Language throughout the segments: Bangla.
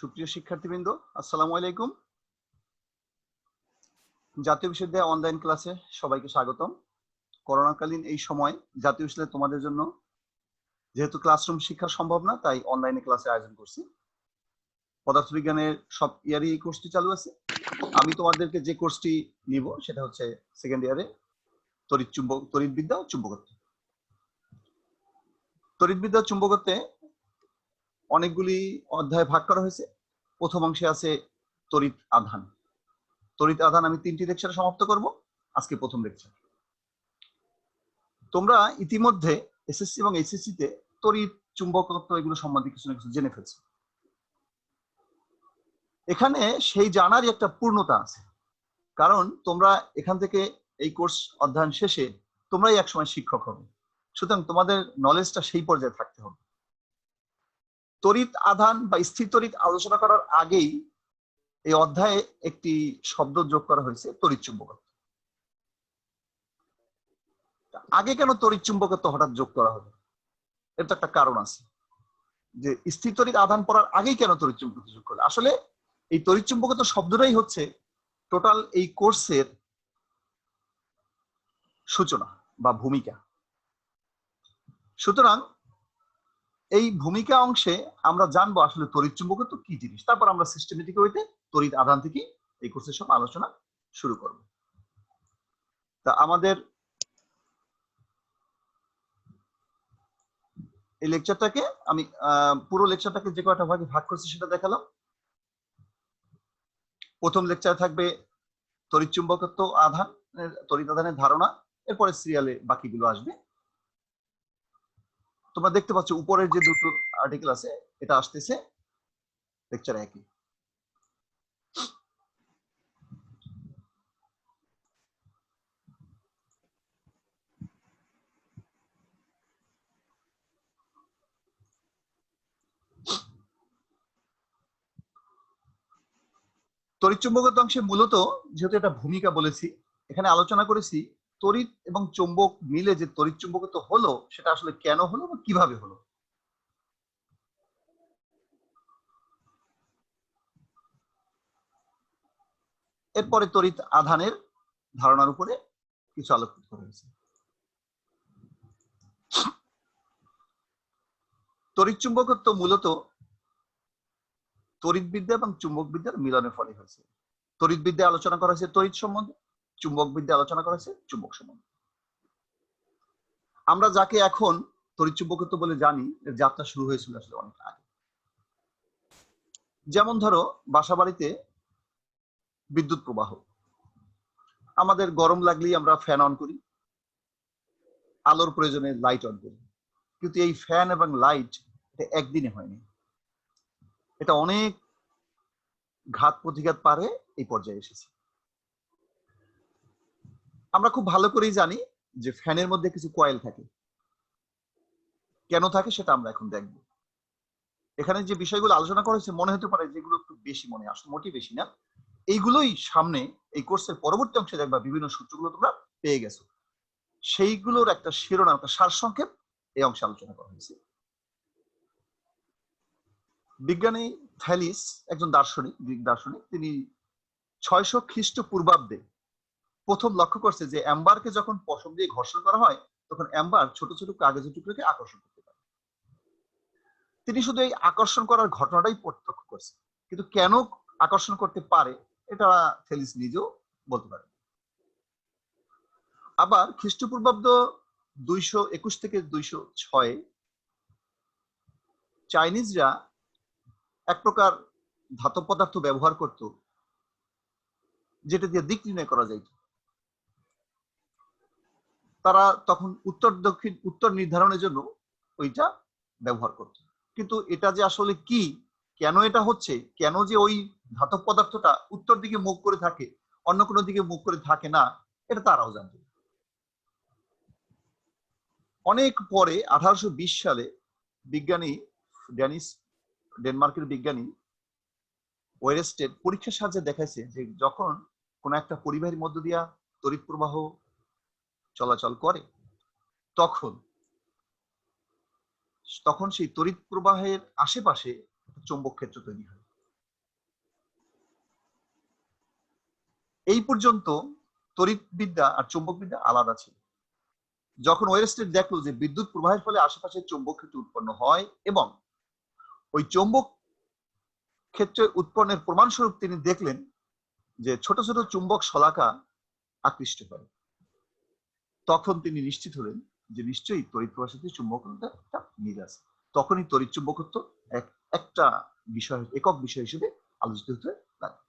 সুপ্রিয় শিক্ষার্থীবৃন্দ, আসসালামু আলাইকুম। জাতীয় বিশ্ববিদ্যালয় অনলাইন ক্লাসে সবাইকে স্বাগতম। করোনাকালীন এই সময় জাতীয় বিশ্ববিদ্যালয় তোমাদের জন্য যেহেতু ক্লাসরুম শিক্ষা সম্ভব না, তাই অনলাইনে ক্লাসের আয়োজন করছি। পদার্থবিজ্ঞানের সব ইয়ারই এই কোর্সটি চালু আছে। আমি তোমাদেরকে যে কোর্সটি নিব সেটা হচ্ছে সেকেন্ড ইয়ারে তড়িৎবিদ্যা ও চুম্বকত্ব। তড়িৎবিদ্যা ও চুম্বকত্বে অনেকগুলি অধ্যায় ভাগ করা হয়েছে। প্রথম অংশে আছে তড়িৎ আধান। তড়িৎ আধান আমি 3টি লেকচারে সমাপ্ত করব। আজকে প্রথম লেকচার। তোমরা ইতিমধ্যে এসএসসি এবং এইচএসসি তে তড়িৎ চুম্বকত্ব এগুলো সম্বন্ধে কিছু না কিছু জেনে ফেলছো। এখানে সেই জানারই একটা পূর্ণতা আছে, কারণ তোমরা এখান থেকে এই কোর্স অধ্যয়ন শেষে তোমরাই একসময় শিক্ষক হবে। সুতরাং তোমাদের নলেজটা সেই পর্যায়ে থাকতে হবে। তড়িৎ আধান বা স্থির তড়িৎ আলোচনা করার আগেই এই অধ্যায়ে একটি শব্দ যোগ করা হয়েছে, তড়িৎ চুম্বকত্ব। আগে কেন তড়িৎ চুম্বকত্ব হঠাৎ যোগ করা হলো? এর তো একটা কারণ আছে, যে স্থির তড়িৎ আধান পড়ার আগেই কেন তড়িৎ চুম্বকত্ব যোগ করলো। আসলে এই তড়িৎ চুম্বকত্ব শব্দটাই হচ্ছে টোটাল এই কোর্সের সূচনা বা ভূমিকা। সুতরাং এই ভূমিকা অংশে আমরা জানবো আসলে তড়িৎ চুম্বকত্ব কি জিনিস, তারপর আমরা সিস্টেমেটিক ওয়েতে তড়িৎ আধান থেকে এই কোর্সের সব আলোচনা শুরু করব। তা আমাদের এই লেকচারটাকে আমি পুরো লেকচারটাকে যে কয়টা ভাগে ভাগ করছি সেটা দেখালাম। প্রথম লেকচার থাকবে তড়িৎ চুম্বকত্ব আধান, তড়িৎ আধানের ধারণা, এরপরে সিরিয়ালে বাকিগুলো আসবে। তোমরা দেখতে পাচ্ছ উপরের যে দুটো আর্টিকেল আছে এটা আসতেছে লেকচার একই। তড়িৎ চুম্বকত্ব অংশে মূলত যেহেতু এটা ভূমিকা বলেছি, এখানে আলোচনা করেছি তড়িৎ এবং চুম্বক মিলে যে তড়িৎ চুম্বকত্ব হলো সেটা আসলে কেন হলো বা কিভাবে হলো। এরপরে তড়িৎ আধানের ধারণার উপরে কিছু আলোকপাত করা হয়েছে। তড়িৎ চুম্বকত্ব মূলত তড়িৎবিদ্যা এবং চুম্বক বিদ্যার মিলনের ফলে হয়েছে। তড়িৎবিদ্যা আলোচনা করা হয়েছে তড়িৎ সম্বন্ধে, চুম্বক বিদ্যা আলোচনা করা হয়েছে চুম্বক সম্বন্ধে। আমরা যাকে এখন তড়িৎ চুম্বকত্ব বলে জানি, এর যাত্রা শুরু হয়েছিল আসলে অনেক আগে। যেমন ধরো বাসা বাড়িতে বিদ্যুৎ প্রবাহ, আমাদের গরম লাগলেই আমরা ফ্যান অন করি, আলোর প্রয়োজনে লাইট অন করি। কিন্তু এই ফ্যান এবং লাইট এটা একদিনে হয়নি, এটা অনেক ঘাত প্রতিঘাত পারে এই পর্যায়ে এসেছে। আমরা খুব ভালো করেই জানি যে ফ্যানের মধ্যে কিছু কয়েল থাকে। কেন থাকে সেটা আমরা এখন দেখব। এখানে যে বিষয়গুলো আলোচনা করা হয়েছে মনে হতে পারে যেগুলো একটু বেশি মনে, আসলে মোটেই বেশি না। এইগুলোই সামনে এই কোর্সের পরবর্তী অংশে দেখবা বিভিন্ন সূত্রগুলো তোমরা পেয়ে গেছো, সেইগুলোর একটা শিরোনাম, একটা সারসংক্ষেপ এই অংশে আলোচনা করা হয়েছে। বিজ্ঞানী থ্যালিস একজন দার্শনিক, গ্রিক দার্শনিক, তিনি 600 খ্রিস্টপূর্বাব্দে প্রথম লক্ষ্য করছে যে অ্যাম্বারকে যখন পশম দিয়ে ঘর্ষণ করা হয় তখন অ্যাম্বার ছোট ছোট কাগজের টুকরোকে আকর্ষণ করতে পারে। তিনি শুধু এই আকর্ষণ করার ঘটনাটাই প্রত্যক্ষ করছে, কিন্তু কেন আকর্ষণ করতে পারে এটা থ্যালিস নিজেও বলতে পারে। আবার খ্রিস্টপূর্বাব্দ 221 থেকে 206 চাইনিজরা এক প্রকার ধাতব পদার্থ ব্যবহার করত যেটা দিয়ে দিক নির্ণয় করা যাইত। তারা তখন উত্তর দক্ষিণ উত্তর নির্ধারণের জন্য ওইটা ব্যবহার করত, কিন্তু এটা যে আসলে কি, কেন এটা হচ্ছে, কেন যে ওই ধাতব পদার্থটা উত্তর দিকে মুখ করে থাকে অন্য কোনো দিকে মুখ করে থাকে না, এটা তারাও জানত। অনেক পরে 1820 সালে বিজ্ঞানী ডেনমার্কের বিজ্ঞানী ওয়েরেস্টেড পরীক্ষার সাহায্যে দেখাইছে যে যখন কোন একটা পরিবাহীর মধ্য দিয়া তড়িৎ প্রবাহ চলাচল করে তখন সেই তড়িৎ প্রবাহের আশেপাশে চৌম্বক ক্ষেত্র তৈরি হয়। এই পর্যন্ত তড়িৎবিদ্যা আর চৌম্বকবিদ্যা আলাদা ছিল। যখন ওয়েরস্টেড দেখলো যে বিদ্যুৎ প্রবাহের ফলে আশেপাশে চৌম্বক ক্ষেত্র উৎপন্ন হয় এবং ওই চৌম্বক ক্ষেত্রে উৎপন্নের প্রমাণস্বরূপ তিনি দেখলেন যে ছোট ছোট চুম্বক শলাকা আকৃষ্ট করে, তখন তিনি নিশ্চিত হলেন যে নিশ্চয়ই তড়িৎ প্রবাহের সাথে চুম্বকত্ব একটা মিল আছে। তখনই তড়িৎ চুম্বকত্ব একটা বিষয়, একক বিষয় হিসেবে আলোচিত হতে লাগে।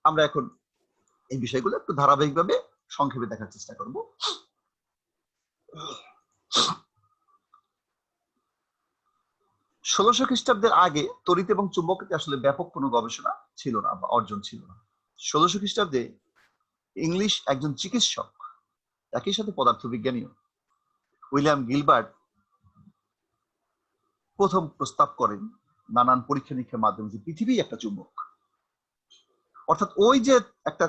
আমরা এখন এই বিষয়গুলো একটু ধারাবাহিকভাবে সংক্ষেপে দেখার চেষ্টা করব। 1600 খ্রিস্টাব্দের আগে তড়িৎ এবং চুম্বকতে আসলে ব্যাপক কোনো গবেষণা ছিল না বা অর্জন ছিল না। 1600 খ্রিস্টাব্দে ইংলিশ একজন চিকিৎসক, একই সাথে পদার্থবিজ্ঞানীও, উইলিয়াম গিলবার্ট প্রথম প্রস্তাব করেন নানান পরীক্ষা নিরীক্ষার মাধ্যমে যে পৃথিবী একটা চুম্বক। অর্থাৎ ওই যে একটা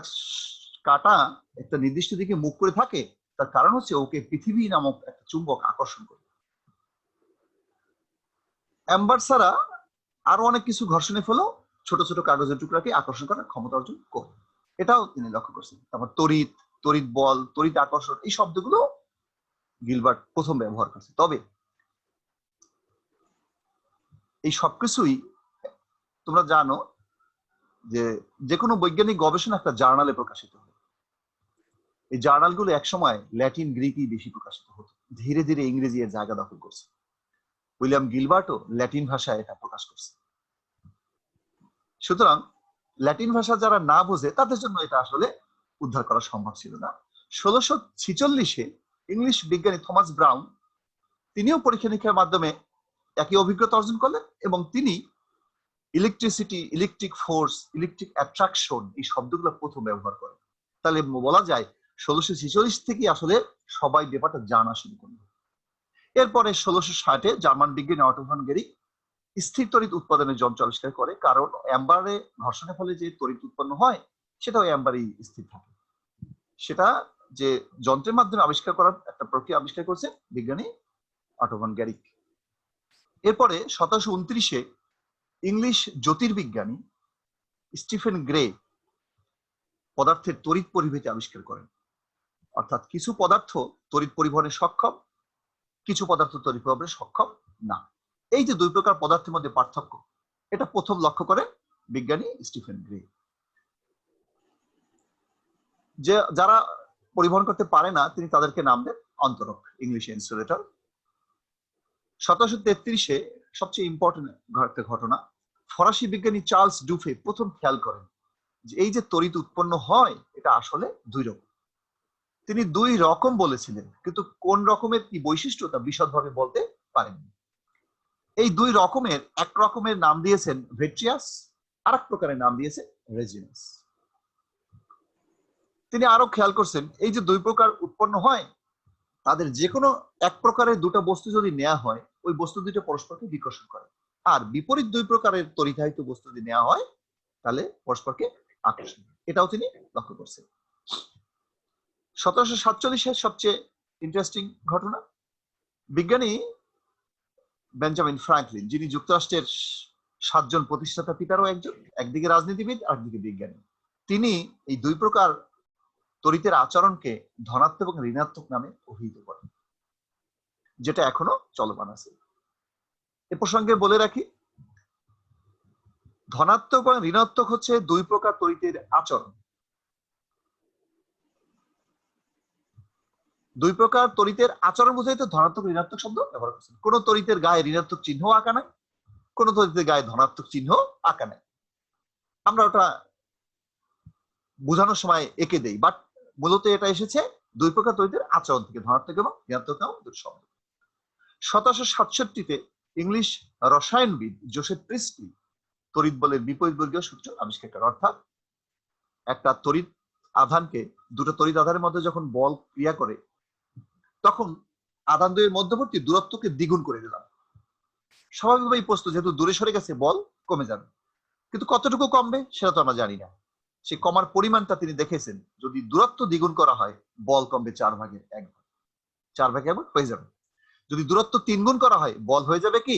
কাটা একটা নির্দিষ্ট দিকে মুখ করে থাকে, তার কারণ হচ্ছে ওকে পৃথিবী নামক একটা চুম্বক আকর্ষণ করে। অ্যাম্বার ছাড়া আরো অনেক কিছু ঘর্ষণে ফেলেও ছোট ছোট কাগজের টুকরাকে আকর্ষণ করার ক্ষমতা অর্জন করে, এটাও তিনি লক্ষ্য করছেন। তারপর তড়িৎ, তড়িৎ বল, তড়িৎ আকর্ষণ, এই শব্দগুলো গিলবার্ট প্রথম ব্যবহার করছে। তবে এই সবকিছুই তোমরা জানো যে যে কোনো বৈজ্ঞানিক গবেষণা একটা জার্নালে প্রকাশিত হয়। এই জার্নালগুলো একসময় ল্যাটিন গ্রিকই বেশি প্রকাশিত হতো, ধীরে ধীরে ইংরেজি এর জায়গা দখল করছে। উইলিয়াম গিলবার্টও ল্যাটিন ভাষায় এটা প্রকাশ করছে। সুতরাং ল্যাটিন ভাষা যারা না বোঝে তাদের জন্য এটা আসলে উদ্ধার করা সম্ভব ছিল না। 1646-এ ইংলিশ বিজ্ঞানী থমাস ব্রাউন তিনিও পরীক্ষা নিরীক্ষার মাধ্যমে একই অভিজ্ঞতা অর্জন করলেন এবং তিনি electricity, electric force, electric attraction এই শব্দগুলো প্রথম ব্যবহার করেন। তাহলে বলা যায় 1646 থেকে আসলে সবাই ব্যাপারটা জানা শুরু করল। এরপরে 1660-এ জার্মান বিজ্ঞানী অটো ভন গেরিক স্থির তড়িৎ উৎপাদনের যন্ত্র আবিষ্কার করে, কারণ অ্যাম্বারে ঘর্ষণের ফলে যে তড়িৎ উৎপন্ন হয় সেটাও অ্যাম্বারেই স্থির থাকে। সেটা যে যন্ত্রের মাধ্যমে আবিষ্কার করার একটা প্রক্রিয়া আবিষ্কার করছে বিজ্ঞানী অটো ভন গেরিক। এরপরে 1729-এ ইংলিশ জ্যোতির্বিজ্ঞানী স্টিফেন গ্রে পদার্থের তড়িৎ পরিভেদ আবিষ্কার করেন। অর্থাৎ কিছু পদার্থ তড়িৎ পরিবহনে সক্ষম, কিছু পদার্থ তড়িৎ পরিবহনে সক্ষম না। এই যে দুই প্রকার পদার্থের মধ্যে পার্থক্য, এটা প্রথম লক্ষ্য করেন বিজ্ঞানী স্টিফেন গ্রে। যে যারা পরিবহন করতে পারে না তিনি তাদেরকে নাম দেন অন্তরক, ইংলিশে ইনসুলেটর। 1733-এ সবচেয়ে ইম্পর্টেন্ট একটা ঘটনা, ফরাসি বিজ্ঞানী চার্লস ডুফে প্রথম খেয়াল করেন যে এই যে তড়িৎ উৎপন্ন হয় এটা আসলে দুই রকম। তিনি দুই রকম বলেছিলেন, কিন্তু কোন রকমের কি বৈশিষ্ট্য তা বিশদভাবে বলতে পারেননি। এই দুই রকমের এক রকমের নাম দিয়েছেন ভেট্রিয়াস, আর এক প্রকারের নাম দিয়েছেন রেজিনাস। তিনি আরো খেয়াল করছেন এই যে দুই প্রকার উৎপন্ন হয় তাদের যে কোনো এক প্রকারের দুটো বস্তু যদি নেওয়া হয় ওই বস্তু দুটো পরস্পরকে বিকর্ষণ করে, আর বিপরীত দুই প্রকারের তড়িৎায়িত বস্তু যদি নেওয়া হয় তাহলে পরস্পরকে আকর্ষণ করে। এটাও তিনি লক্ষ্য করছেন। 1747-এর সবচেয়ে ইন্টারেস্টিং ঘটনা, বিজ্ঞানী বেঞ্জামিন ফ্রাঙ্কলিন, যিনি যুক্তরাষ্ট্রের 7 জন প্রতিষ্ঠাতা পিতারও একজন, একদিকে রাজনীতিবিদ একদিকে বিজ্ঞানী, তিনি এই দুই প্রকার তড়িতের আচরণকে ধনাত্মক এবং ঋণাত্মক নামে অভিহিত করেন, যেটা এখনো চলমান আছে। এ প্রসঙ্গে বলে রাখি, ধনাত্মক এবং ঋণাত্মক হচ্ছে দুই প্রকার তড়িতের আচরণ। দুই প্রকার তড়িতের আচরণ বোঝাইতে ধনাত্মক ঋণাত্মক শব্দ ব্যবহার করছেন। কোন তড়িতের গায়ে ঋণাত্মক চিহ্ন আঁকা নাই, কোন তড়িতের গায়ে ধনাত্মক চিহ্ন আঁকা নাই। আমরা ওটা বোঝানোর সময় এঁকে দেই, বাট মূলত এটা এসেছে দুই প্রকার তড়িতের আচরণ থেকে, ধনাত্মক এবং ঋণাত্মক নামক দুটো শব্দ। 1767-তে ইংলিশ রসায়নবিদ জোসেফ প্রিস্টলি তড়িৎ বলের বিপরীত বর্গীয় সূত্র আবিষ্কার করেন। অর্থাৎ একটা তড়িৎ আধানকে দুটো তড়িৎ আধানের মধ্যে যখন বল ক্রিয়া করে তখন আধান দুইয়ের মধ্যবর্তী দূরত্বকে দ্বিগুণ করে দিলাম। স্বাভাবিকভাবেই প্রশ্ন, যেহেতু দূরে সরে গেছে বল কমে যাবে, কিন্তু কতটুকু কমবে সেটা তো আমরা জানি না। সেই কমার পরিমাণটা তিনি দেখেছেন, যদি দূরত্ব দ্বিগুণ করা হয় বল কমবে 4/1 ভাগ, 4/1 হয়ে যাবে। যদি দূরত্ব 3 গুণ করা হয় বল হয়ে যাবে কি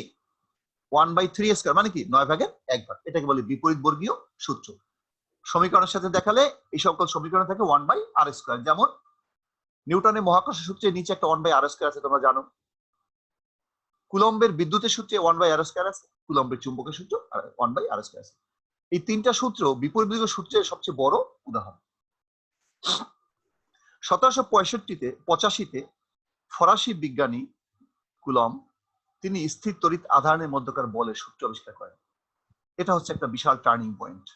1/3 স্কয়ার, মানে কি 9/1 ভাগ। এটাকে বলে বিপরীত বর্গীয় সূত্র। সমীকরণের সাথে দেখালে এই সকল সমীকরণ থাকে 1/r²। যেমন নিউটনের মহাকর্ষ সূত্রের নিচে একটা 1/r² আছে, তোমরা জানো। কুলম্বের বিদ্যুতের সূত্রে 1/r² আছে, কুলম্বের চুম্বকের সূত্র 1/r² আছে। এই তিনটা সূত্র বিপরীত সূত্রের সবচেয়ে বড় উদাহরণ। 1785-তে ফরাসি বিজ্ঞানী কুলম্ব তিনি স্থির তড়িৎ আধানের মধ্যকার বলের সূত্র আবিষ্কার করেন। এটা হচ্ছে একটা বিশাল টার্নিং পয়েন্ট।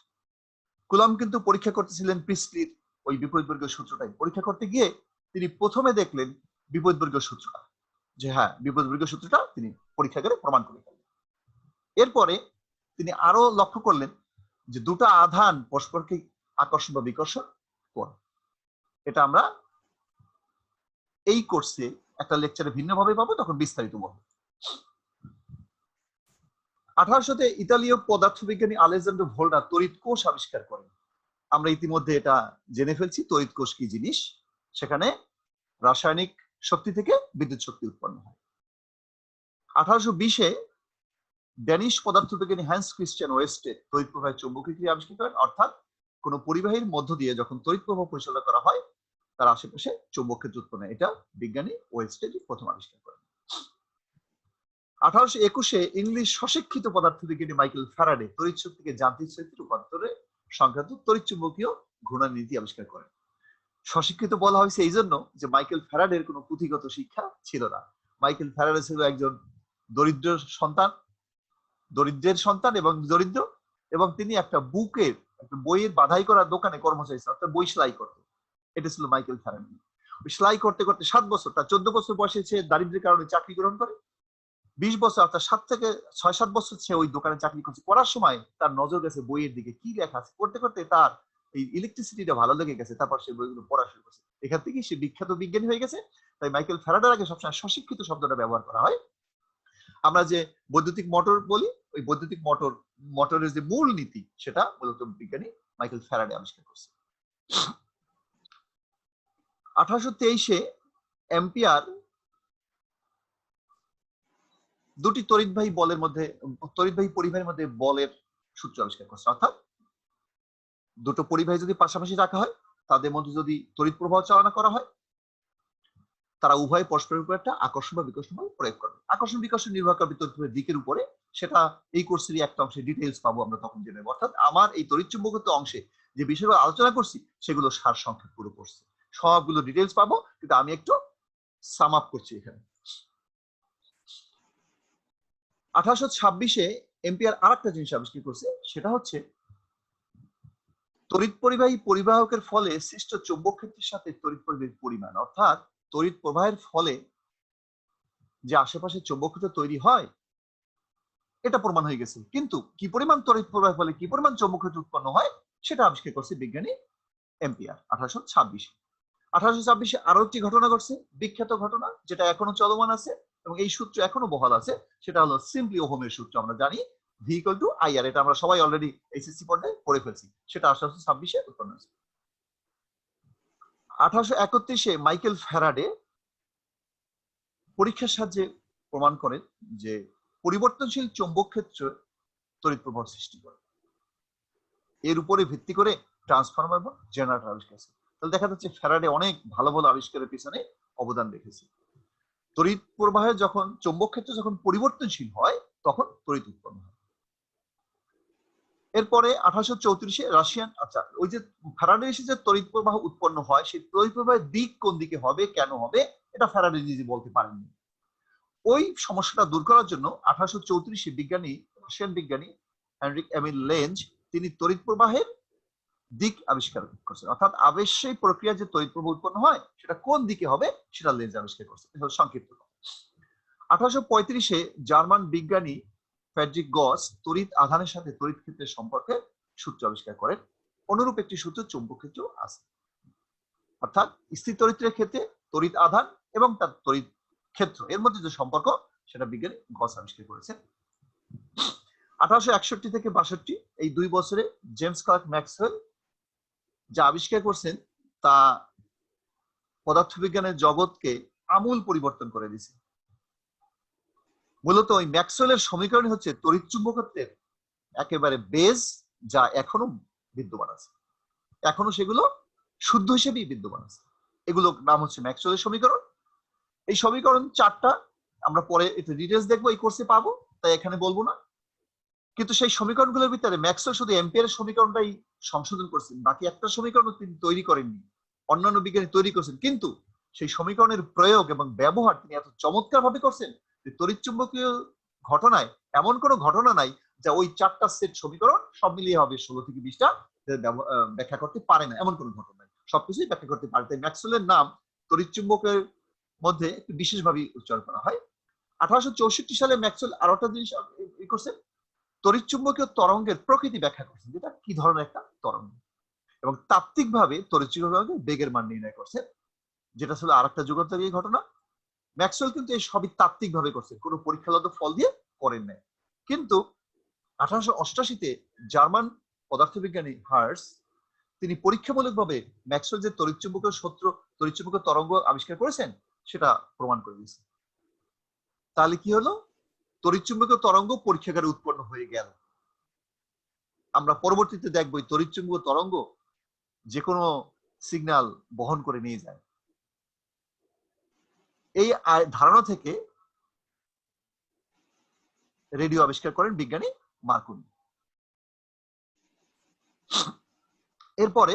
কুলম্ব কিন্তু পরীক্ষা করতেছিলেন প্রিস্টলির ওই বিপরীতবর্গীয় সূত্রটাই। পরীক্ষা করতে গিয়ে তিনি প্রথমে দেখলেন বিপরীতবর্গীয় সূত্রটা, যে হ্যাঁ বিপরীতবর্গীয় সূত্রটা তিনি পরীক্ষা করে প্রমাণ করে ফেললেন। এরপরে তিনি আরো লক্ষ্য করলেন যে দুটো আধান পরস্পরকে আকর্ষণ বা বিকর্ষণ করে। এটা আমরা এই কোর্সে একটা লেকচারে ভিন্নভাবে পাবো, তখন বিস্তারিত বলবো। 1800-তে ইতালীয় পদার্থবিজ্ঞানী আলেকজান্ডার ভোল্টা তড়িৎ কোষ আবিষ্কার করেন। আমরা ইতিমধ্যে এটা জেনে ফেলছি তড়িৎ কোষ কি জিনিস। সেখানে রাসায়নিক শক্তি থেকে বিদ্যুৎ শক্তি উৎপন্ন হয়। 1820-এ ড্যানিশ পদার্থবিজ্ঞানী হ্যান্স ক্রিস্টিয়ান ওয়েস্টে তড়িৎ প্রবাহের চৌম্বকীয় ক্রিয়া আবিষ্কার করেন। অর্থাৎ কোন পরিবাহীর মধ্য দিয়ে যখন তড়িৎ প্রবাহ পরিচালনা করা হয় তার আশেপাশে চৌম্বক ক্ষেত্র উৎপন্ন হয়। এটা বিজ্ঞানী ওয়েস্টে প্রথম আবিষ্কার করেন। 1821-এ ইংলিশ স্বশিক্ষিত পদার্থবিজ্ঞানী মাইকেল ফ্যারাডে তড়িৎ শক্তিকে যান্ত্রিক শক্তিতে রূপান্তরে সংক্রান্ত তড়িৎ চুম্বকীয় ঘূর্ণন নীতি আবিষ্কার করেন। স্বশিক্ষিত বলা হয়েছে এই জন্য যে মাইকেল ফ্যারাডের কোনো পুঁথিগত শিক্ষা ছিল না। মাইকেল ফ্যারাডে ছিল একজন দরিদ্রের সন্তান এবং দরিদ্র, এবং তিনি একটা বইয়ের বাধাই করা দোকানে কর্মচারী ছিল, অর্থাৎ বই সেলাই করতেন। এটা ছিল মাইকেল ফ্যারাডে। সেলাই করতে করতে 7 বছর, তার 14 বছর বয়সে সে দারিদ্র্যের কারণে চাকরি গ্রহণ করে। 20 বছর অর্থাৎ 7 থেকে 6-7 বছর সে ওই দোকানে চাকরি করছে। করার সময় তার নজর গেছে বইয়ের দিকে, কি লেখা আছে। করতে করতে তার এই ইলেকট্রিসিটিটা ভালো লেগে গেছে, তারপর সে বইগুলো পড়া শুরু করছে। এখান থেকে সে বিখ্যাত বিজ্ঞানী হয়ে গেছে। তাই মাইকেল ফ্যারাডের আগে সবসময় স্বশিক্ষিত শব্দটা ব্যবহার করা হয়। আমরা যে বৈদ্যুতিক মোটর বলি, ওই বৈদ্যুতিক মোটরের যে মূল নীতি সেটা মূলত বিজ্ঞানী মাইকেল ফ্যারাডে আবিষ্কার করছে। 1823-এ অ্যাম্পিয়ার দুটি তড়িৎবাহী পরিবাহীর মধ্যে বলের সূত্র আবিষ্কার করছে। অর্থাৎ দুটো পরিবাহী যদি পাশাপাশি রাখা হয়, তাদের মধ্যে যদি তড়িৎ প্রবাহ চালনা করা হয়, তারা উভয় পরস্পরের উপর একটা আকর্ষণ বা বিকর্ষণ বল প্রয়োগ করবে। আকর্ষণ বিকর্ষণ নির্ভর করবে তড়িৎ প্রবাহের দিকের উপরে। সেটা এই কোর্সেরই একটা অংশে ডিটেইলস পাবো আমরা তখন জেনে নেব। অর্থাৎ আমার এই তড়িৎ চুম্বকত্ব অংশে যে বিষয়গুলো আলোচনা করছি সেগুলো সার সংক্ষেপ পুরো কোর্সে সবগুলো ডিটেইলস পাবো, কিন্তু আমি একটু সাম আপ করছি এখানে। 1826-এ এম্পিয়ার আরেকটা জিনিস আবিষ্কার করছে, সেটা হচ্ছে তড়িৎ পরিবাহী পরিবাহকের ফলে সৃষ্ট চৌম্বক ক্ষেত্রের সাথে তড়িৎ পরিবাহীর পরিমাণ, অর্থাৎ তড়িৎ প্রবাহের ফলে যে আশেপাশে চৌম্বক ক্ষেত্র তৈরি হয় এটা প্রমাণ হয়ে গেছে, কিন্তু কি পরিমাণ তড়িৎ প্রবাহের ফলে কি পরিমাণ চৌম্বক ক্ষেত্র উৎপন্ন হয় সেটা আবিষ্কার করছে বিজ্ঞানী এম্পিয়ার 1826-এ। 1826-এ আরো একটি ঘটনা ঘটছে, বিখ্যাত ঘটনা, যেটা এখনো চলমান আছে এবং এই সূত্র এখনো বহাল আছে। সেটা হলো সিম্পলি ওহমের সূত্র। আমরা জানি ভি ইকুয়াল টু আইআর, এটা আমরা সবাই অলরেডি এইচএসসি পর্যায়ে পড়ে ফেলছি। সেটা 1826-এ উৎপন্ন হয়েছে। 1831-এ মাইকেল ফ্যারাডে পরীক্ষার সাহায্যে প্রমাণ করেন যে পরিবর্তনশীল চৌম্বক ক্ষেত্র তড়িৎ প্রবাহ সৃষ্টি করে। এর উপরে ভিত্তি করে ট্রান্সফরমার বা জেনারেটর আবিষ্কার করেছে। তাহলে দেখা যাচ্ছে ফ্যারাডে অনেক ভালো ভালো আবিষ্কারের পিছনে অবদান রেখেছে। তড়িৎ প্রবাহের যখন চৌম্বক ক্ষেত্র যখন পরিবর্তনশীল হয় তখন তড়িৎ উৎপন্ন হয়। এরপরে 1834-এ রাশিয়ান, ওই যে ফ্যারাডে এসে যে তড়িৎ প্রবাহ উৎপন্ন হয় সেই তড়িৎ প্রবাহের দিক কোন দিকে হবে, কেন হবে, এটা ফ্যারাডে নিজে বলতে পারেননি। ওই সমস্যাটা দূর করার জন্য 1834-এ রাশিয়ান বিজ্ঞানী হেনরিক এমিল লেঞ্জ তিনি তড়িৎ প্রবাহের দিক আবিষ্কার করছেন। অর্থাৎ আবেশিক প্রক্রিয়া যে তড়িৎ প্রবাহ উৎপন্ন হয় সেটা কোন দিকে হবে সেটা লেঞ্জ আবিষ্কার করছেন। এটা হলো সংক্ষিপ্ত। 1835-এ জার্মান বিজ্ঞানী ফ্রেডরিক গস তড়িৎ আধানের সাথে তড়িৎ ক্ষেত্রের সম্পর্কে সূত্র আবিষ্কার করেন। অনুরূপ একটি সূত্র চৌম্বক ক্ষেত্র আছে। অর্থাৎ স্থির তড়িৎের ক্ষেত্রে তড়িৎ আধান এবং তার তড়িৎ ক্ষেত্র এর মধ্যে যে সম্পর্ক সেটা বিজ্ঞানী গস আবিষ্কার করেছেন। 1861 থেকে 62 এই 2 বছরে জেমস ক্লার্ক ম্যাক্সওয়েল যা আবিষ্কার করছেন তা পদার্থবিজ্ঞানের জগৎকে আমূল পরিবর্তন করে দিয়েছে। মূলত ওই ম্যাক্সওয়েলের সমীকরণ হচ্ছে তড়িৎ চুম্বকত্বের একেবারে বেজ, যা এখনো বিদ্যমান আছে। এখনো সেগুলো শুদ্ধ হিসেবেই বিদ্যমান আছে। এগুলো নাম হচ্ছে ম্যাক্সওয়েলের সমীকরণ। এই সমীকরণ 4টা আমরা পরে একটু ডিটেইলস দেখবো, এই কোর্সে পাবো, তাই এখানে বলবো না। কিন্তু সেই সমীকরণগুলোর ভিতরে ম্যাক্সওয়েল শুধু অ্যাম্পিয়ারের সমীকরণটাই সংশোধন করছেন, বাকি একটা সমীকরণ তিনি তৈরি করেননি, অন্যান্য বিজ্ঞানী তৈরি করছেন। কিন্তু সেই সমীকরণের প্রয়োগ এবং ব্যবহার তিনি এত চমৎকার ভাবে করছেন যে তড়িৎচুম্বকীয় ঘটনায় এমন কোনো ঘটনা নাই যা ওই 4টা সেট সমীকরণ সব মিলিয়ে হবে 16 থেকে 20টা ব্যাখ্যা করতে পারে না, এমন কোনো ঘটনা নাই, সবকিছুই ব্যাখ্যা করতে পারে। তাই ম্যাক্সওয়েলের নাম তড়িৎচুম্বকের মধ্যে একটু বিশেষভাবে উচ্চারণ করা হয়। 1864 সালে ম্যাক্সওয়েল আরো একটা জিনিস করছেন, তড়িৎচুম্বকীয় তরঙ্গের প্রকৃতি ব্যাখ্যা করছেন, যেটা কি ধরনের একটা তরঙ্গ, এবং তাত্ত্বিকভাবে তড়িৎচুম্বকীয় বেগের মান নির্ণয় করছেন, যেটা ছিল আরেকটা যুগান্তকারী ঘটনা। ম্যাক্সওয়েল কিন্তু এই সবই তাত্ত্বিকভাবে করছেন, কোনো পরীক্ষাগত ফল দিয়ে করেন নাই। কিন্তু 1888-তে জার্মান পদার্থবিজ্ঞানী হার্টস তিনি পরীক্ষামূলকভাবে ম্যাক্সওয়েল যে তড়িৎচুম্বকীয় সূত্র, তড়িৎচুম্বকীয় তরঙ্গ আবিষ্কার করেছেন সেটা প্রমাণ করে দিয়েছেন। তাহলে কি হলো, তড়িৎচুম্বকীয় তরঙ্গ পরীক্ষাগারে উৎপন্ন হয়ে গেল। আমরা পরবর্তীতে দেখব এই তড়িৎচুম্বকীয় তরঙ্গ যে কোনো সিগন্যাল বহন করে নিয়ে যায়। এই ধারণা থেকে রেডিও আবিষ্কার করেন বিজ্ঞানী মার্কনি। এরপরে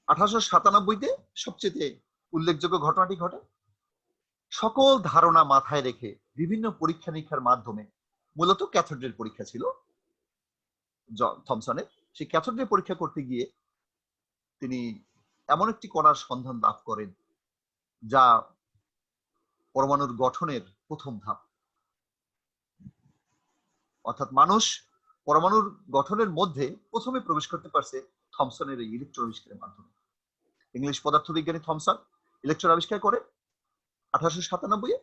1897-তে সবচেয়ে উল্লেখযোগ্য ঘটনাটি ঘটে। সকল ধারণা মাথায় রেখে বিভিন্ন পরীক্ষা নিরীক্ষার মাধ্যমে, মূলত ক্যাথোডের পরীক্ষা ছিল থমসনের, সেই ক্যাথোডের পরীক্ষা করতে গিয়ে তিনি এমন একটি কণার সন্ধান লাভ করেন যা পরমাণুর গঠনের প্রথম ধাপ। অর্থাৎ মানুষ পরমাণুর গঠনের মধ্যে প্রথমে প্রবেশ করতে পারছে থমসনের এই ইলেকট্রন আবিষ্কারের মাধ্যমে। ইংলিশ পদার্থবিজ্ঞানী থমসন ইলেকট্রন আবিষ্কার করে 1897-এ,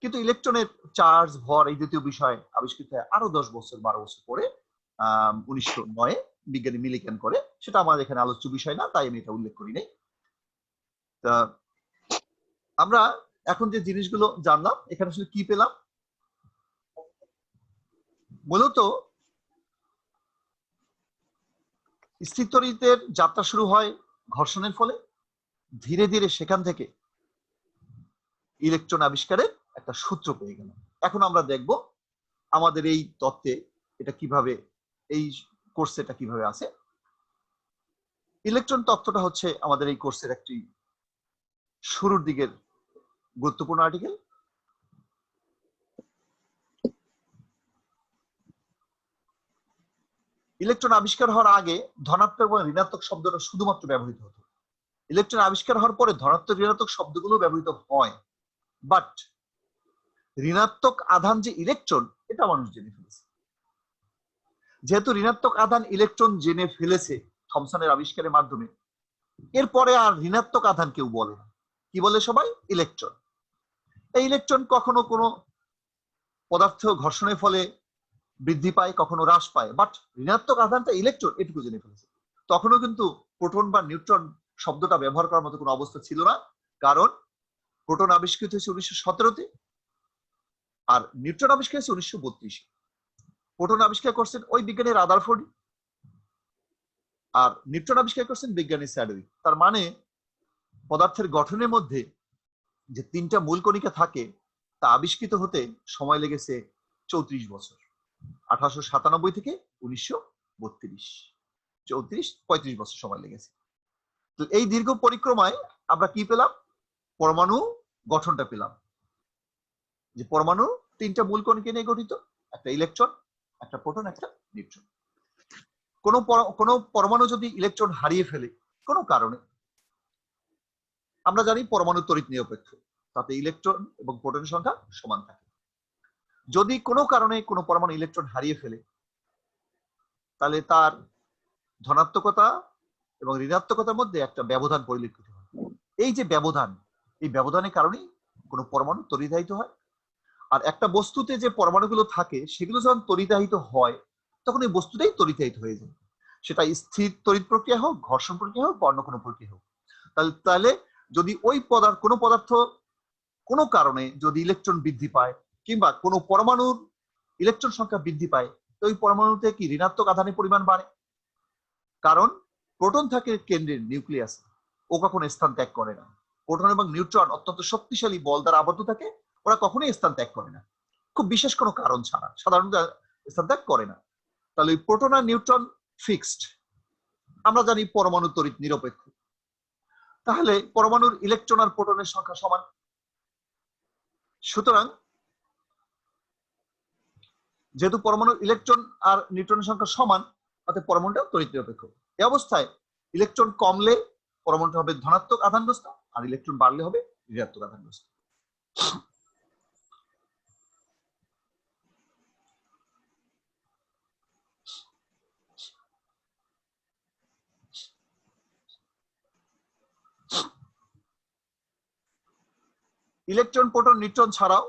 কিন্তু ইলেকট্রনের চার্জ, ভর এই দ্বিতীয় বিষয় আবিষ্কৃত হয় আরো 10 বছর 12 বছর পরে 1909-এ বিজ্ঞানী মিলিকান করে। সেটা আমার এখানে আলোচ্য বিষয় না, তাই আমি এটা উল্লেখ করি নাই। তা আমরা এখন যে জিনিসগুলো জানলাম, এখানে আসলে কি পেলাম, মূলত স্থির তড়িতের যাত্রা শুরু হয় ঘর্ষণের ফলে, ধীরে ধীরে সেখান থেকে ইলেকট্রন আবিষ্কারের একটা সূত্র পেয়ে গেল। এখন আমরা দেখব আমাদের এই তত্ত্বে এটা কিভাবে, এই কোর্সে এটা কিভাবে আছে। ইলেকট্রন তত্ত্বটা হচ্ছে আমাদের এই কোর্সের একটি শুরুর দিকের গুরুত্বপূর্ণ আর্টিকেল। ইলেকট্রন আবিষ্কার হওয়ার আগে ধনাত্মক এবং ঋণাত্মক শব্দটা শুধুমাত্র ব্যবহৃত হতো। ইলেকট্রন আবিষ্কার হওয়ার পরে ধনাত্মক ঋণাত্মক শব্দগুলো ব্যবহৃত হয়, বাট ঋণাত্মক আধান যে ইলেকট্রন, এটা মানুষ জেনে ফেলেছে। যেহেতু ঋণাত্মক আধান ইলেকট্রন জেনে ফেলেছে থমসনের আবিষ্কারের মাধ্যমে, এরপরে আর ঋণাত্মক আধান কেউ বলে না, কি বলে সবাই? ইলেকট্রন। এই ইলেকট্রন কখনো কোনো পদার্থ ঘর্ষণের ফলে বৃদ্ধি পায়, কখনো হ্রাস পায়, বাট ঋণাত্মক আধানটা ইলেকট্রন, এটুকু জেনে ফেলেছে। তখনও কিন্তু প্রোটন বা নিউট্রন শব্দটা ব্যবহার করার মতো কোনো অবস্থা ছিল না, কারণ প্রোটন আবিষ্কৃত হয়েছে 1917-তে আর নিউট্রন আবিষ্কার হয়েছে 1932-এ। প্রোটন আবিষ্কার করছেন ওই বিজ্ঞানী রাদারফোর্ড, আর নিউট্রন আবিষ্কার করছেন বিজ্ঞানী স্যাডউইক। তার মানে পদার্থের গঠনের মধ্যে যে 3টা মূল কণিকা থাকে তা আবিষ্কৃত হতে সময় লেগেছে 34 বছর, 1897 থেকে 1932, 35 বছর সময় লেগেছে। তো এই দীর্ঘ পরিক্রমায় আমরা কি পেলাম? পরমাণু গঠনটা পেলাম, যে পরমাণু 3টা মূল কণিকা নিয়ে গঠিত, একটা ইলেকট্রন, একটা প্রোটন, একটা নিউট্রন। কোন পরমাণু যদি ইলেকট্রন হারিয়ে ফেলে কোনো কারণে, আমরা জানি পরমাণু তড়িৎ নিরপেক্ষ, তাতে ইলেকট্রন এবং প্রোটনের সংখ্যা সমান থাকে। যদি কোনো কারণে কোনো পরমাণু ইলেকট্রন হারিয়ে ফেলে, তাহলে তার ধনাত্মকতা এবং ঋণাত্মকতার মধ্যে একটা ব্যবধান পরিলক্ষিত হয়। এই যে ব্যবধান, এই ব্যবধানের কারণেই কোনো পরমাণু তড়িদাহিত হয়। আর একটা বস্তুতে যে পরমাণুগুলো থাকে সেগুলো যখন তড়িদাহিত হয় তখন এই বস্তুটাই তড়িদাহিত হয়ে যায়, সেটা স্থির তড়িৎ প্রক্রিয়া হোক, ঘর্ষণ প্রক্রিয়া হোক, বা অন্য কোনো প্রক্রিয়া হোক। তাহলে যদি ওই কোনো পদার্থ কোনো কারণে যদি ইলেকট্রন বৃদ্ধি পায় কিংবা কোনো পরমাণুর ইলেকট্রন সংখ্যা বৃদ্ধি পায়, তো ওই পরমাণুতে কি ঋণাত্মক আধানের পরিমাণ বাড়ে, কারণ প্রোটন থাকে কেন্দ্রের নিউক্লিয়াসে, ও কখনো স্থান ত্যাগ করে না। প্রোটন এবং নিউট্রন অত্যন্ত শক্তিশালী বল দ্বারা আবদ্ধ থাকে, ওরা কখনোই স্থান ত্যাগ করে না, খুব বিশেষ কোনো কারণ ছাড়া সাধারণত স্থান ত্যাগ করে না। তাহলে ওই প্রোটন আর নিউট্রন ফিক্সড। আমরা জানি পরমাণু তড়িৎ নিরপেক্ষ, তাহলে পরমাণুর ইলেকট্রন আর প্রোটনের সংখ্যা সমান। সুতরাং যেহেতু পরমাণুর ইলেকট্রন আর নিউট্রনের সংখ্যা সমান, অর্থাৎ পরমাণুটা তড়িৎ নিরপেক্ষ। এই অবস্থায় ইলেকট্রন কমলে পরমাণুটা হবে ধনাত্মক আধানগ্রস্ত, আর ইলেকট্রন বাড়লে হবে ঋণাত্মক আধানগ্রস্ত। ইলেকট্রন, প্রোটন, নিউট্রন ছাড়াও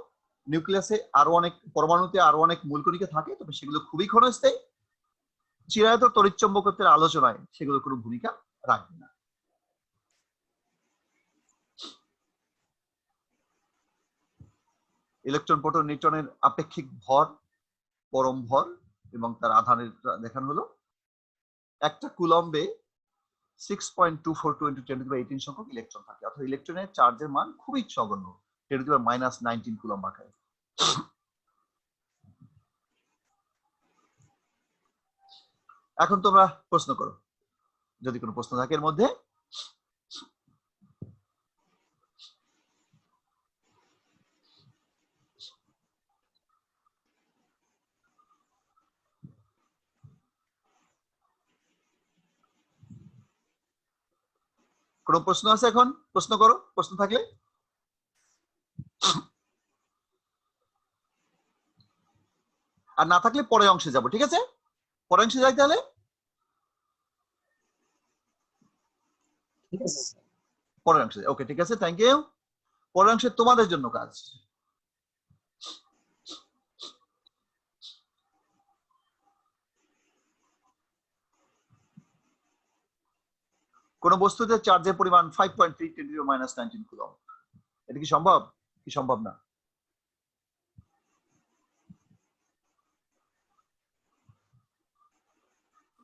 নিউক্লিয়াসে আরো অনেক পরমাণুতে আরো অনেক মূলকণিকা থাকে, তবে সেগুলো খুবই ক্ষণস্থায়ী। চিরায়ত তড়িৎচুম্বকত্বের আলোচনায় সেগুলো কোনো ভূমিকা রাখবে না। ইলেকট্রন, প্রোটন, নিউট্রনের আপেক্ষিক ভর, পরম ভর এবং তার আধানের দেখানো হলো। একটা কুলম্বে 6.242 × 10⁻18 সংখ্যক ইলেকট্রন থাকে, অর্থাৎ ইলেকট্রনের চার্জের মান খুবই নগণ্য, 10⁻−19 কুলম্ব আকারে। এখন তোমরা প্রশ্ন করো, যদি কোনো প্রশ্ন থাকে এর মধ্যে। কোনো প্রশ্ন আছে? এখন প্রশ্ন করো, প্রশ্ন থাকলে। আর না থাকলে পরের অংশে যাব, ঠিক আছে? পরের অংশে যাই তাহলে। পরের অংশে, ওকে, ঠিক আছে, থ্যাংক ইউ। পরের অংশে তোমাদের জন্য কাজ। কোন বস্তুতে চার্জের পরিমাণ 5.3 × 10⁻19 কুলম্ব, এটা কি সম্ভব? কি সম্ভব না?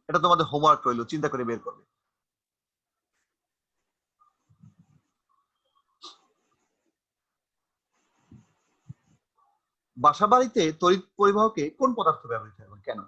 এটা তোমাদের হোমওয়ার্ক রইল, চিন্তা করে বের করবে। বাসাবাড়িতে তড়িৎ পরিবাহকে কোন পদার্থ ব্যবহৃত হয়, কেন?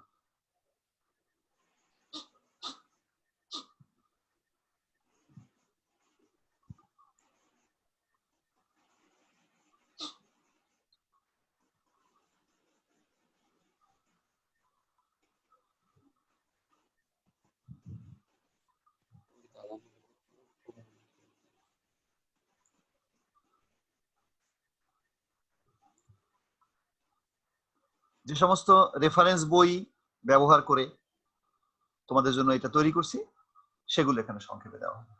যে সমস্ত রেফারেন্স বই ব্যবহার করে তোমাদের জন্য এটা তৈরি করছি, সেগুলো এখানে সংক্ষেপে দেওয়া হবে।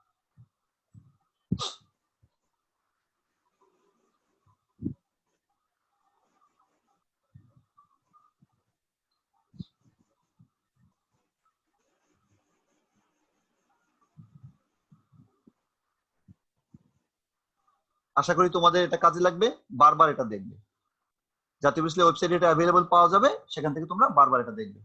আশা করি তোমাদের এটা কাজে লাগবে, বারবার এটা দেখবে। জাতীয় বিশ্লেষণ ওয়েবসাইটে এটা অ্যাভেলেবল পাওয়া যাবে, সেখান থেকে তোমরা বারবার এটা দেখবে।